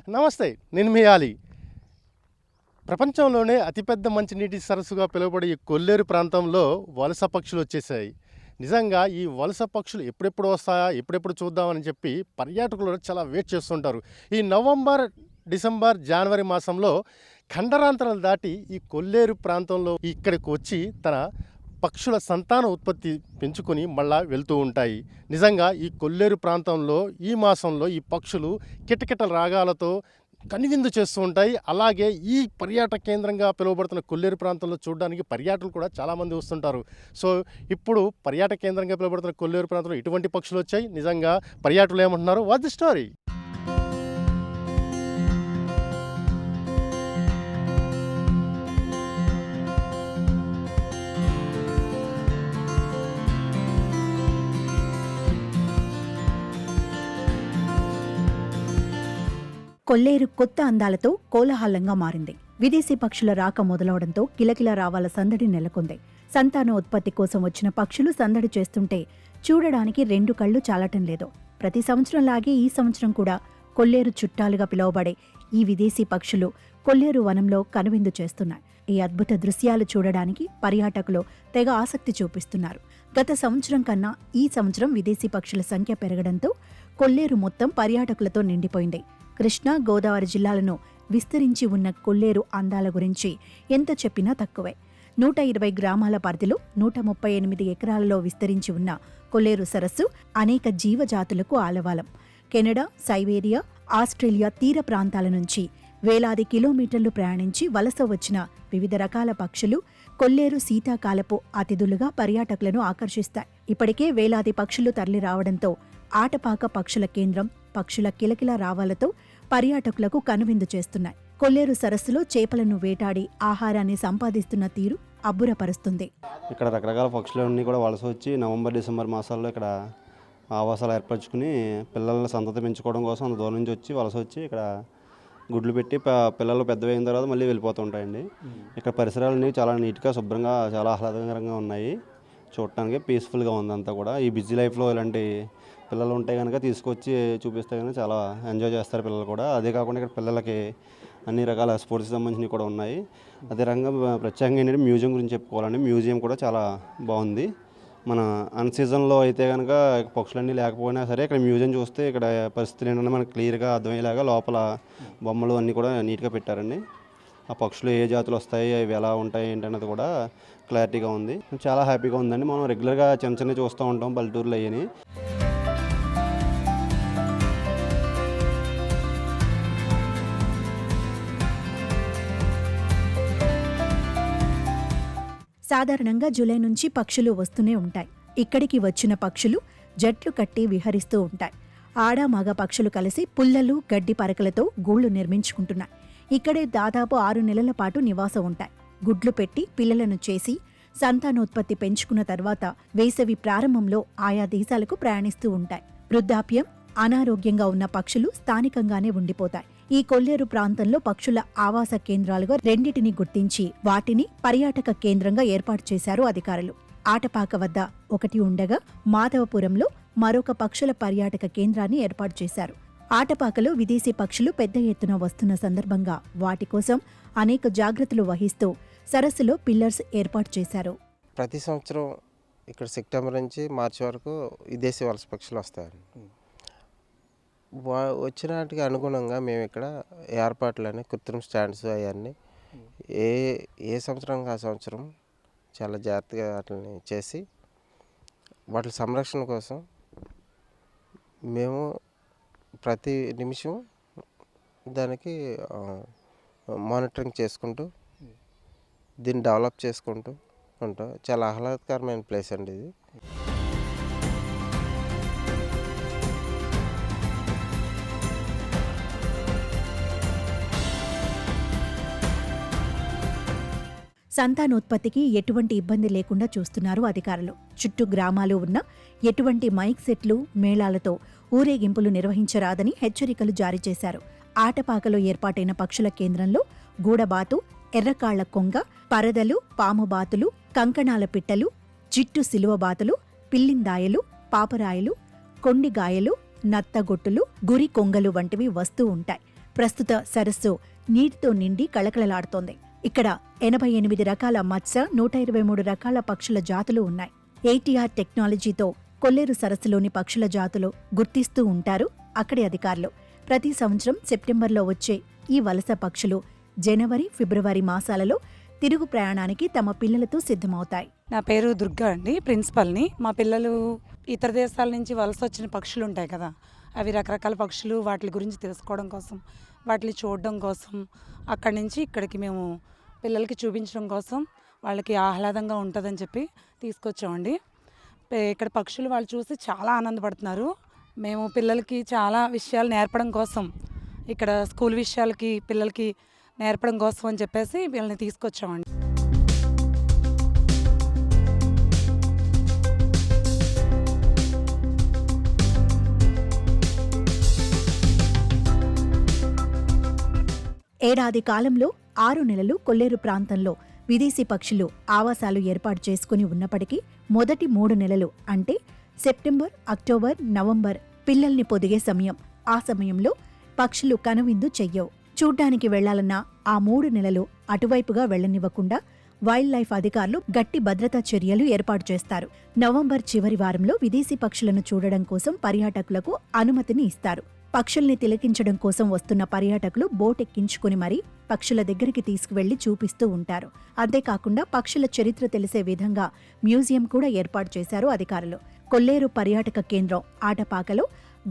నమస్తే, నేను మీ ఆలీ. ప్రపంచంలోనే అతిపెద్ద మంచినీటి సరస్సుగా పిలువబడే ఈ కొల్లేరు ప్రాంతంలో వలస పక్షులు వచ్చేసాయి. నిజంగా ఈ వలస పక్షులు ఎప్పుడెప్పుడు వస్తాయా, ఎప్పుడెప్పుడు చూద్దామని చెప్పి పర్యాటకులు చాలా వెయిట్ చేస్తుంటారు. ఈ నవంబర్, డిసెంబర్, జనవరి మాసంలో ఖండరాంతరాలు దాటి ఈ కొల్లేరు ప్రాంతంలో ఇక్కడికి వచ్చి తన పక్షుల సంతాన ఉత్పత్తి పెంచుకొని మళ్ళా వెళ్తూ ఉంటాయి. నిజంగా ఈ కొల్లేరు ప్రాంతంలో ఈ మాసంలో ఈ పక్షులు కిటకిటల రాగాలతో కనువిందు చేస్తూ ఉంటాయి. అలాగే ఈ పర్యాటక కేంద్రంగా పిలువబడుతున్న కొల్లేరు ప్రాంతంలో చూడడానికి పర్యాటకులు కూడా చాలామంది వస్తుంటారు. సో ఇప్పుడు పర్యాటక కేంద్రంగా పిలువబడుతున్న కొల్లేరు ప్రాంతంలో ఇటువంటి పక్షులు వచ్చాయి. నిజంగా పర్యాటకులు ఏమంటున్నారు, వాట్ ది స్టోరీ? కొల్లేరు కొత్త అందాలతో కోలాహలంగా మారింది. విదేశీ పక్షుల రాక మొదలవడంతో కిలకిల రావాల సందడి నెలకొంది. సంతాన ఉత్పత్తి కోసం వచ్చిన పక్షులు సందడి చేస్తుంటే చూడడానికి రెండు కళ్ళు చాలటం లేదు. ప్రతి సంవత్సరంలాగే ఈ సంవత్సరం కూడా కొల్లేరు చుట్టాలుగా పిలువబడే ఈ విదేశీ పక్షులు కొల్లేరు వనంలో కనువిందు చేస్తున్నాయి. ఈ అద్భుత దృశ్యాలు చూడడానికి పర్యాటకులు తెగ ఆసక్తి చూపిస్తున్నారు. గత సంవత్సరం కన్నా ఈ సంవత్సరం విదేశీ పక్షుల సంఖ్య పెరగడంతో కొల్లేరు మొత్తం పర్యాటకులతో నిండిపోయింది. కృష్ణా, గోదావరి జిల్లాలను విస్తరించి ఉన్న కొల్లేరు అందాల గురించి ఎంత చెప్పినా తక్కువే. 120 గ్రామాల పరిధిలో 138 ఎకరాలలో విస్తరించి ఉన్న కొల్లేరు సరస్సు అనేక జీవజాతులకు ఆలవాలం. కెనడా, సైబేరియా, ఆస్ట్రేలియా తీర ప్రాంతాల నుంచి వేలాది కిలోమీటర్లు ప్రయాణించి వలస వచ్చిన వివిధ రకాల పక్షులు కొల్లేరు శీతాకాలపు అతిథులుగా పర్యాటకులను ఆకర్షిస్తాయి. ఇప్పటికే వేలాది పక్షులు తరలి రావడంతో ఆటపాక పక్షుల కేంద్రం పక్షుల కిలకిల రావాలతో పర్యాటకులకు కనువిందు చేస్తున్నాయి. కొల్లేరు సరస్సులో చేపలను వేటాడి ఆహారాన్ని సంపాదిస్తున్న తీరు అబ్బురపరుస్తుంది. ఇక్కడ రకరకాల పక్షులన్నీ కూడా వలస వచ్చి నవంబర్, డిసెంబర్ మాసాల్లో ఇక్కడ ఆవాసాలు ఏర్పరచుకుని పిల్లల సంతతి పెంచుకోవడం కోసం అంత దూరం నుంచి వచ్చి వలస వచ్చి ఇక్కడ గుడ్లు పెట్టి పిల్లలు పెద్దవైన తర్వాత మళ్ళీ వెళ్ళిపోతూ ఉంటాయండి. ఇక్కడ పరిసరాలన్నీ చాలా నీట్గా, శుభ్రంగా, చాలా ఆహ్లాదకరంగా ఉన్నాయి. చూడటానికి పీస్ఫుల్గా ఉంది అంతా కూడా. ఈ బిజీ లైఫ్లో ఇలాంటి పిల్లలు ఉంటే కనుక తీసుకొచ్చి చూపిస్తే కనుక చాలా ఎంజాయ్ చేస్తారు పిల్లలు కూడా. అదే కాకుండా ఇక్కడ పిల్లలకి అన్ని రకాల స్పోర్ట్స్కి సంబంధించినవి కూడా ఉన్నాయి. అదే రకంగా ప్రత్యేకంగా ఏంటంటే మ్యూజియం గురించి చెప్పుకోవాలండి. మ్యూజియం కూడా చాలా బాగుంది. మన అన్ సీజన్లో అయితే కనుక పక్షులన్నీ లేకపోయినా సరే ఇక్కడ మ్యూజియం చూస్తే ఇక్కడ పరిస్థితులు ఏంటంటే మనకు క్లియర్గా అర్థమయ్యేలాగా లోపల బొమ్మలు అన్నీ కూడా నీట్గా పెట్టారండి. ఆ పక్షులు ఏ జాతులు వస్తాయి, అవి ఎలా ఉంటాయి ఏంటన్నది కూడా క్లారిటీగా ఉంది. చాలా హ్యాపీగా ఉందండి. మనం రెగ్యులర్గా చిన్న చిన్న చూస్తూ ఉంటాం పల్లెటూరులో అయ్యని. సాధారణంగా జూలై నుంచి పక్షులు వస్తూనే ఉంటాయి. ఇక్కడికి వచ్చిన పక్షులు జట్లు కట్టి విహరిస్తూ ఉంటాయి. ఆడ మగ పక్షులు కలిసి పుల్లలు, గడ్డి పరకలతో గూళ్లు నిర్మించుకుంటున్నాయి. ఇక్కడే దాదాపు 6 నెలల పాటు నివాసం ఉంటాయి. గుడ్లు పెట్టి పిల్లలను చేసి సంతానోత్పత్తి పెంచుకున్న తర్వాత వేసవి ప్రారంభంలో ఆయా దేశాలకు ప్రయాణిస్తూ ఉంటాయి. వృద్ధాప్యం, అనారోగ్యంగా ఉన్న పక్షులు స్థానికంగానే ఉండిపోతాయి. ఈ కొల్లేరు ప్రాంతంలో పక్షుల ఆవాస కేంద్రాలుగా రెండిటిని గుర్తించి వాటిని పర్యాటక కేంద్రంగా ఏర్పాటు చేశారు అధికారులు. ఆటపాక వద్ద ఒకటి ఉండగా మాధవపురంలో మరొక పక్షుల పర్యాటక కేంద్రాన్ని ఏర్పాటు చేశారు. ఆటపాకలో విదేశీ పక్షులు పెద్ద ఎత్తున వస్తున్న సందర్భంగా వాటి కోసం అనేక జాగ్రత్తలు వహిస్తూ సరస్సులో పిల్లర్స్ ఏర్పాటు చేశారు. ప్రతి సంవత్సరం ఇక్కడ సెప్టెంబర్ నుంచి మార్చి వరకు విదేశీ వలస పక్షులు వస్తాయి. వచ్చినాటికి అనుగుణంగా మేము ఇక్కడ ఏర్పాట్లని కృత్రిమ స్టాండ్స్ అవన్నీ ఏ సంవత్సరం ఆ సంవత్సరం చాలా జాగ్రత్తగా వాటిని చేసి వాటి సంరక్షణ కోసం మేము ప్రతి నిమిషం దానికి మానిటరింగ్ చేసుకుంటూ దీన్ని డెవలప్ చేసుకుంటూ ఉంటాం. చాలా ఆహ్లాదకరమైన ప్లేస్ అండి ఇది. సంతానోత్పత్తికి ఎటువంటి ఇబ్బంది లేకుండా చూస్తున్నారు అధికారులు. చుట్టూ గ్రామాలు ఉన్న ఎటువంటి మైక్ సెట్లు, మేళాలతో ఊరేగింపులు నిర్వహించరాదని హెచ్చరికలు జారీ చేశారు. ఆటపాకలో ఏర్పాటైన పక్షుల కేంద్రంలో గూడబాతు, ఎర్రకాళ్ల కొంగ, పరదలు, పాముబాతులు, కంకణాల పిట్టలు, జిట్టు సిలువబాతులు, పిల్లిందాయలు, పాపరాయలు, కొండిగాయలు, నత్తగొట్టులు, గురి కొంగలు వంటివి వస్తూ ఉంటాయి. ప్రస్తుత సరస్సు నీటితో నిండి కళకళలాడుతోంది. ఇక్కడ 88 రకాల మత్స్య, 123 రకాల పక్షుల జాతులు ఉన్నాయి. ఏటీఆర్ టెక్నాలజీతో కొల్లేరు సరస్సులోని పక్షుల జాతులు గుర్తిస్తూ ఉంటారు అక్కడి అధికారులు. ప్రతి సంవత్సరం సెప్టెంబర్లో వచ్చే ఈ వలస పక్షులు జనవరి, ఫిబ్రవరి మాసాలలో తిరుగు ప్రయాణానికి తమ పిల్లలతో సిద్ధమవుతాయి. నా పేరు దుర్గా అండి, ప్రిన్సిపల్ని. మా పిల్లలు ఇతర దేశాల నుంచి వలస వచ్చిన పక్షులు ఉంటాయి కదా, అవి రకరకాల పక్షులు, వాటి గురించి తెలుసుకోవడం కోసం, వాటిని చూడడం కోసం, అక్కడి నుంచి ఇక్కడికి మేము పిల్లలకి చూపించడం కోసం, వాళ్ళకి ఆహ్లాదంగా ఉంటుందని చెప్పి తీసుకొచ్చామండి. ఇక్కడ పక్షులు వాళ్ళు చూసి చాలా ఆనందపడుతున్నారు. మేము పిల్లలకి చాలా విషయాలు నేర్పడం కోసం, ఇక్కడ స్కూల్ విషయాలకి పిల్లలకి నేర్పడం కోసం అని చెప్పేసి వీళ్ళని తీసుకొచ్చామండి. ఏడాది కాలంలో 6 నెలలు కొల్లేరు ప్రాంతంలో విదేశీ పక్షులు ఆవాసాలు ఏర్పాటు చేసుకుని ఉన్నప్పటికీ మొదటి 3 నెలలు అంటే సెప్టెంబర్, అక్టోబర్, నవంబర్ పిల్లల్ని పొదిగే సమయం. ఆ సమయంలో పక్షులు కనువిందు చెయ్యవు. చూడ్డానికి వెళ్లాలన్నా ఆ 3 నెలలు అటువైపుగా వెళ్లనివ్వకుండా వైల్డ్ లైఫ్ అధికారులు గట్టి భద్రతా చర్యలు ఏర్పాటు చేస్తారు. నవంబర్ చివరి వారంలో విదేశీ పక్షులను చూడడం కోసం పర్యాటకులకు అనుమతిని ఇస్తారు. పక్షుల్ని తిలకించడం కోసం వస్తున్న పర్యాటకులు బోట్ ఎక్కించుకుని మరీ పక్షుల దగ్గరికి తీసుకువెళ్లి చూపిస్తూ ఉంటారు. అంతేకాకుండా పక్షుల చరిత్ర తెలిసే విధంగా మ్యూజియం కూడా ఏర్పాటు చేశారు అధికారులు. కొల్లేరు పర్యాటక కేంద్రం ఆటపాకలో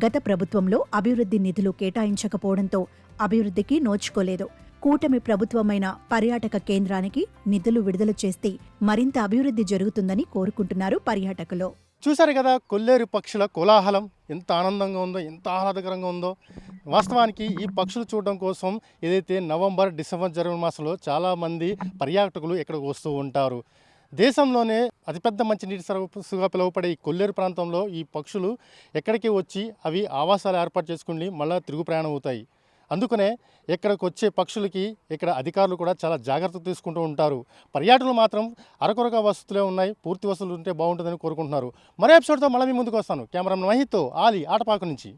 గత ప్రభుత్వంలో అభివృద్ధి నిధులు కేటాయించకపోవడంతో అభివృద్ధికి నోచుకోలేదు. కూటమి ప్రభుత్వమైన పర్యాటక కేంద్రానికి నిధులు విడుదల చేస్తే మరింత అభివృద్ధి జరుగుతుందని కోరుకుంటున్నారు పర్యాటకులు. చూశారు కదా కొల్లేరు పక్షుల కోలాహలం ఎంత ఆనందంగా ఉందో, ఎంత ఆహ్లాదకరంగా ఉందో. వాస్తవానికి ఈ పక్షులు చూడడం కోసం ఏదైతే నవంబర్, డిసెంబర్, జనవరి మాసంలో చాలామంది పర్యాటకులు ఇక్కడికి వస్తూ ఉంటారు. దేశంలోనే అతిపెద్ద మంచినీటి సరస్సుగా పిలువబడే ఈ కొల్లేరు ప్రాంతంలో ఈ పక్షులు ఎక్కడికి వచ్చి అవి ఆవాసాలు ఏర్పాటు చేసుకుని మళ్ళీ తిరుగు ప్రయాణం అవుతాయి. అందుకనే ఇక్కడికి వచ్చే పక్షులకి ఇక్కడ అధికారులు కూడా చాలా జాగ్రత్త తీసుకుంటూ ఉంటారు. పర్యాటకులు మాత్రం అరకొరగా వసతులే ఉన్నాయి, పూర్తి వసతులు ఉంటే బాగుంటుందని కోరుకుంటున్నారు. మరో ఎపిసోడ్తో మళ్ళీ మీ ముందుకు వస్తాను. కెమెరామెన్ మహిత్తో ఆలి ఆటపాక నుంచి.